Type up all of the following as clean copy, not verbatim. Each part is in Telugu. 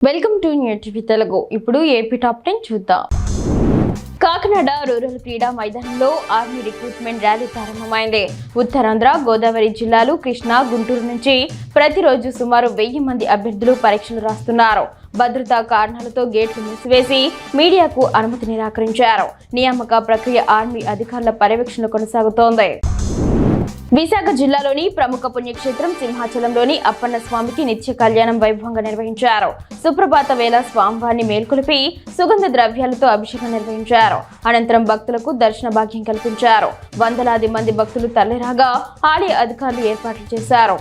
Welcome to new TV Telugu. ఇప్పుడు ఏపీ టాప్ 10 చూద్దాం. కాకినాడ రూరల్ క్రీడా మైదానంలో ఆర్మీ రిక్రూట్మెంట్ ర్యాలీ ప్రారంభమైంది. ఉత్తరాంధ్ర, గోదావరి జిల్లాలు, కృష్ణా, గుంటూరు నుంచి ప్రతిరోజు సుమారు 1000 మంది అభ్యర్థులు పరీక్షలు రాస్తున్నారు. భద్రతా కారణాలతో గేట్లు మూసివేసి మీడియాకు అనుమతి నిరాకరించారు. నియామక ప్రక్రియ ఆర్మీ అధికారుల పర్యవేక్షణ కొనసాగుతోంది. విశాఖ జిల్లాలోని ప్రముఖ పుణ్యక్షేత్రం సింహాచలంలోని అప్పన్న స్వామికి నిత్య కళ్యాణం వైభవంగా నిర్వహించారు. సుప్రభాత వేళ స్వామివారిని మేల్కొలిపి సుగంధ ద్రవ్యాలతో అభిషేకం నిర్వహించారు. అనంతరం భక్తులకు దర్శన భాగ్యం కల్పించారు. వందలాది మంది భక్తులు తరలిరాగా ఆలయ అధికారులు ఏర్పాట్లు చేశారు.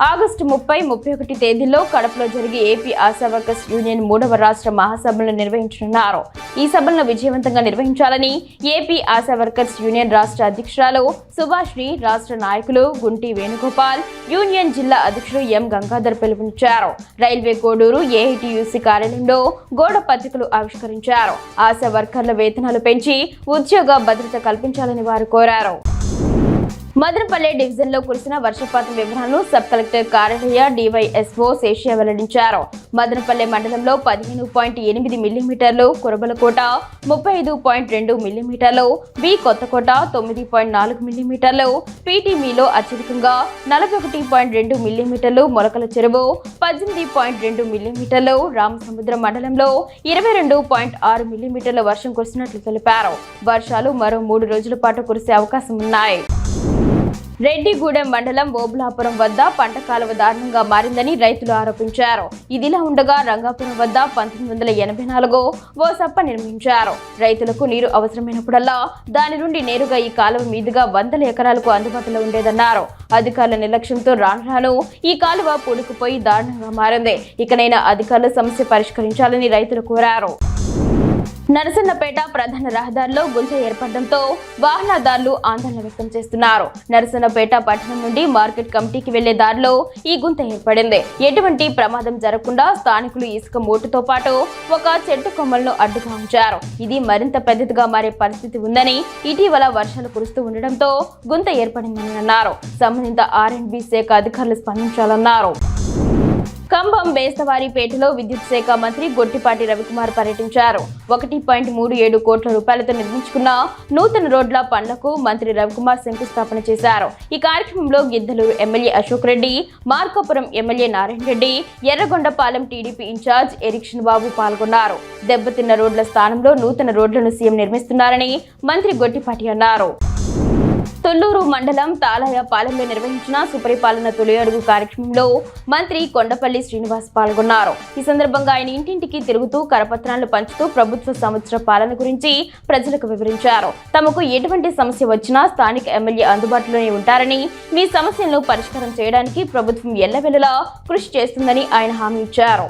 ఆగస్టు 30, 31 తేదీల్లో కడపలో జరిగే ఏపీ ఆశా వర్కర్స్ యూనియన్ 3వ రాష్ట్ర మహాసభలను నిర్వహించనున్నారు. ఈ సభలను విజయవంతంగా నిర్వహించాలని ఏపీ ఆశా వర్కర్స్ యూనియన్ రాష్ట్ర అధ్యక్షురాలు సుభాష్ని, రాష్ట్ర నాయకులు గుంటి వేణుగోపాల్, యూనియన్ జిల్లా అధ్యక్షుడు ఎం గంగాధర్ పిలుపునిచ్చారు. రైల్వే కోడూరు ఏఐటీయూసీ కార్యాలయంలో గోడ పత్రికలు ఆవిష్కరించారు. ఆశా వర్కర్ల వేతనాలు పెంచి ఉద్యోగ భద్రత కల్పించాలని వారు కోరారు. మదనపల్లె డివిజన్లో కురిసిన వర్షపాతం వివరాలను సబ్ కలెక్టర్ కార్యాలయ డివైఎస్ఓ శేషయ్య వెల్లడించారు. మదనపల్లె మండలంలో 15.8 మిల్లీమీటర్లు, కురబలకోట 35.2 మిల్లీమీటర్లు, బి కొత్తకోట 9.4 మిల్లీమీటర్లు, పీటీమీలో అత్యధికంగా 41.2 మిల్లీమీటర్లు, మొలకల చెరువు 18.2 మిల్లీమీటర్లు, రామసముద్రం మండలంలో 22.6 మిల్లీమీటర్ల వర్షం కురిసినట్లు తెలిపారు. వర్షాలు మరో 3 రోజుల పాటు కురిసే అవకాశం ఉన్నాయి. రెడ్డిగూడెం మండలం ఓబులాపురం వద్ద పంట కాలువ దారుణంగా మారిందని రైతులు ఆరోపించారు. ఇదిలా ఉండగా రంగాపురం వద్ద 1984 ఓ సప్ప నిర్మించారు. రైతులకు నీరు అవసరమైనప్పుడల్లా దాని నుండి నేరుగా ఈ కాలువ మీదుగా 100 ఎకరాలకు అందుబాటులో ఉండేదన్నారు. అధికారుల నిర్లక్ష్యంతో రాను ఈ కాలువ పూడుకుపోయి దారుణంగా మారింది. ఇకనైనా అధికారులు సమస్య పరిష్కరించాలని రైతులు కోరారు. నరసన్నపేట ప్రధాన రహదారిలో గుంత ఏర్పడడంతో వాహనదారులు ఆందోళన వ్యక్తం చేస్తున్నారు. నరసన్నపేట పట్టణం నుండి మార్కెట్ కమిటీకి వెళ్లే దారిలో ఈ గుంత ఏర్పడింది. ఎటువంటి ప్రమాదం జరగకుండా స్థానికులు ఇసుక మూటతో పాటు ఒక చెట్టు కొమ్మలను అడ్డుగా ఉంచారు. ఇది మరింత పెద్దదిగా మారే పరిస్థితి ఉందని, ఇటీవల వర్షాలు కురుస్తూ ఉండడంతో గుంత ఏర్పడిందని అన్నారు. సంబంధిత R&B శాఖ అధికారులు స్పందించాలన్నారు. కంభం బేస్తవారిపేటలో విద్యుత్ శాఖ మంత్రి గొట్టిపాటి రవికుమార్ పర్యటించారు. 1.37 కోట్ల రూపాయలతో నిర్మించుకున్న నూతన రోడ్ల పనులకు మంత్రి రవికుమార్ శంకుస్థాపన చేశారు. ఈ కార్యక్రమంలో Giddalur MLA Ashok Reddy, Markapuram MLA Narayana Reddy, Yerragondapalem TDP incharge Erixion Babu పాల్గొన్నారు. దెబ్బతిన్న రోడ్ల స్థానంలో నూతన రోడ్లను సీఎం నిర్మిస్తున్నారని మంత్రి గొట్టిపాటి అన్నారు. తొల్లూరు మండలం తాళాయపాలెంలో నిర్వహించిన సుపరిపాలన తొలి అడుగు కార్యక్రమంలో మంత్రి కొండపల్లి శ్రీనివాస్ పాల్గొన్నారు. ఈ సందర్భంగా ఆయన ఇంటింటికి తిరుగుతూ కరపత్రాలను పంచుతూ ప్రభుత్వ సంవత్సర పాలన గురించి ప్రజలకు వివరించారు. తమకు ఎటువంటి సమస్య వచ్చినా స్థానిక ఎమ్మెల్యే అందుబాటులోనే ఉంటారని, మీ సమస్యలను పరిష్కారం చేయడానికి ప్రభుత్వం ఎల్లవెల్లలా కృషి చేస్తుందని ఆయన హామీ ఇచ్చారు.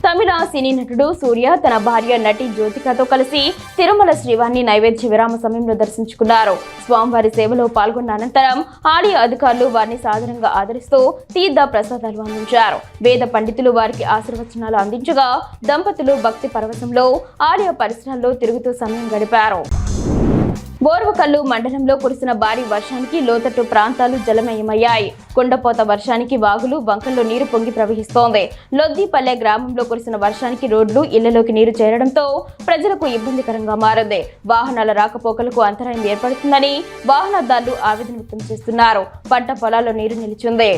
తమిళ సినీ నటుడు సూర్య తన భార్య నటి జ్యోతికతో కలిసి తిరుమల శ్రీవారిని నైవేద్య విరామ సమయంలో దర్శించుకున్నారు. స్వామివారి సేవలో పాల్గొన్న అనంతరం ఆలయ అధికారులు వారిని సాదరంగా ఆదరిస్తూ తీర్థ ప్రసాదాలు అందించారు. వేద పండితులు వారికి ఆశీర్వచనాలు అందించగా దంపతులు భక్తి పరవశంలో ఆలయ పరిసరాల్లో తిరుగుతూ సమయం గడిపారు. బోర్వకల్లు మండలంలో కురిసిన భారీ వర్షానికి లోతట్టు ప్రాంతాలు జలమయమయ్యాయి. కొండపోత వర్షానికి వాగులు, వంకల్లో నీరు పొంగి ప్రవహిస్తోంది. లొద్దిపల్లె గ్రామంలో కురిసిన వర్షానికి రోడ్లు, ఇళ్లలోకి నీరు చేరడంతో ప్రజలకు ఇబ్బందికరంగా మారింది. వాహనాల రాకపోకలకు అంతరాయం ఏర్పడుతుందని వాహనదారులు ఆవేదన వ్యక్తం చేస్తున్నారు. పంట పొలాల్లో నీరు నిలిచింది.